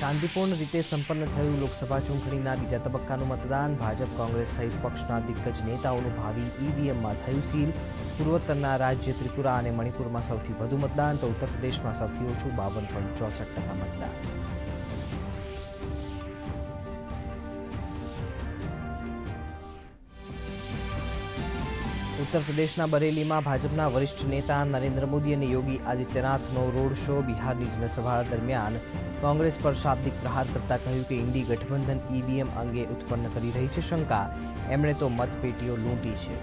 શાંતિપૂર્ણ રીતે સંપન્ન થયું લોકસભા ચૂંટણીના બીજા તબક્કાનું મતદાન. ભાજપ, કોંગ્રેસ સહિત પક્ષના દિગ્ગજ નેતાઓનું ભાવિ ઈવીએમમાં થયું સીલ. પૂર્વોત્તરના રાજ્ય ત્રિપુરા અને મણિપુરમાં સૌથી વધુ મતદાન, તો ઉત્તર પ્રદેશમાં સૌથી ઓછું 52.64% મતદાન. उत्तर प्रदेशना बरेलीમાં ભાજપના વરિષ્ઠ નેતા નરેન્દ્ર મોદી અને યોગી આદિત્યનાથનો રોડ શો. બિહારની જનસભા દરમિયાન કોંગ્રેસ પર શાબ્દિક પ્રહાર કરતા કહ્યું કે ઇન્ડી ગઠબંધન ઈવીએમ અંગે ઉત્પન્ન કરી રહી છે શંકા. એમણે તો મતપેટીઓ લૂંટી છે.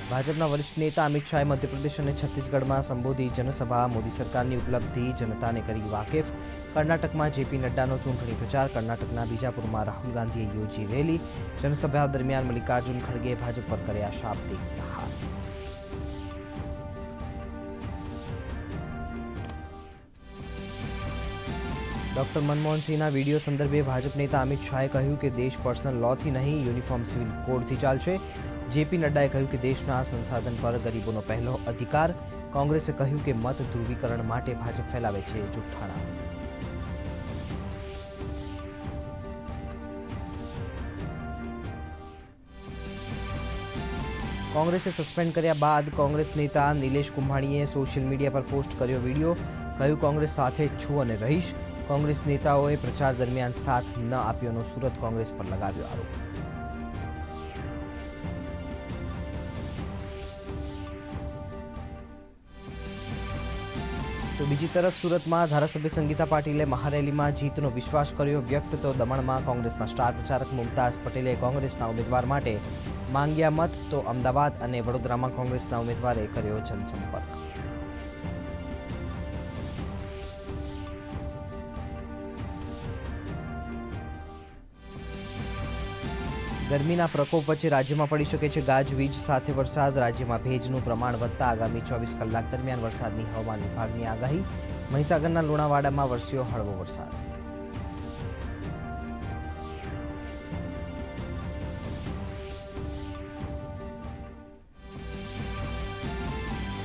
ભાજપના વરિષ્ઠ નેતા અમિત શાહે મધ્યપ્રદેશ અને છત્તીસગઢમાં સંબોધી જનસભા. મોદી સરકારની ઉપલબ્ધિ જનતાને કરી વાકેફ. કર્ણાટકમાં જેપી નડ્ડાનો ચૂંટણી પ્રચાર. કર્ણાટકના બીજાપુરમાં રાહુલ ગાંધીએ યોજી રેલી. જનસભા દરમિયાન મલ્લિકાર્જુન ખડગેએ ભાજપ પર કર્યા શાબ્દિક પ્રહાર. ડોક્ટર મનમોહન સિંહના વિડીયો સંદર્ભે ભાજપ નેતા અમિત શાહે કહ્યું કે દેશ પર્સનલ લોથી નહીં, યુનિફોર્મ સિવિલ કોડથી ચાલશે. જેપી નડ્ડાએ કહ્યું કે દેશના સંસાધન પર ગરીબોનો પહેલો અધિકાર. કોંગ્રેસે કહ્યું કે મત ધ્રુવીકરણ માટે ભાજપ ફેલાવે છે જુઠ્ઠાણા. કોંગ્રેસે સસ્પેન્ડ કર્યા બાદ કોંગ્રેસ નેતા નિલેશ કુંભાણીએ સોશિયલ મીડિયા પર પોસ્ટ કર્યો વિડીયો. કહ્યું, કોંગ્રેસ સાથે જ છું અને રહીશ. કોંગ્રેસ નેતાઓએ પ્રચાર દરમિયાન સાથ ન આપ્યોનો સુરત કોંગ્રેસ પર લગાવ્યો આરોપ. તો બીજી તરફ સુરતમાં ધારાસભ્ય સંગીતા પાટીલે મહારેલીમાં જીતનો વિશ્વાસ કર્યો વ્યક્ત. તો દમણમાં કોંગ્રેસના સ્ટાર પ્રચારક મુમતાઝ પટેલે કોંગ્રેસના ઉમેદવાર માટે માંગ્યા મત. તો અમદાવાદ અને વડોદરામાં કોંગ્રેસના ઉમેદવારે કર્યો જનસંપર્ક. ગરમીના પ્રકોપ વચ્ચે રાજ્યમાં પડી શકે છે ગાજવીજ સાથે વરસાદ. રાજ્યમાં ભેજનું પ્રમાણ વધતા આગામી 24 કલાક દરમિયાન વરસાદની હવામાન વિભાગની આગાહી. મહીસાગરના લુણાવાડામાં વરસ્યો હળવો વરસાદ.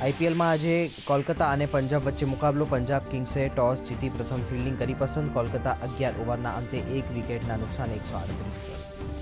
આઈપીએલમાં આજે કોલકાતા અને પંજાબ વચ્ચે મુકાબલો. પંજાબ કિંગ્સે ટોસ જીતી પ્રથમ ફિલ્ડિંગ કરી પસંદ. કોલકાતા 11 ઓવરના અંતે 1 વિકેટના નુકસાને 138 રન.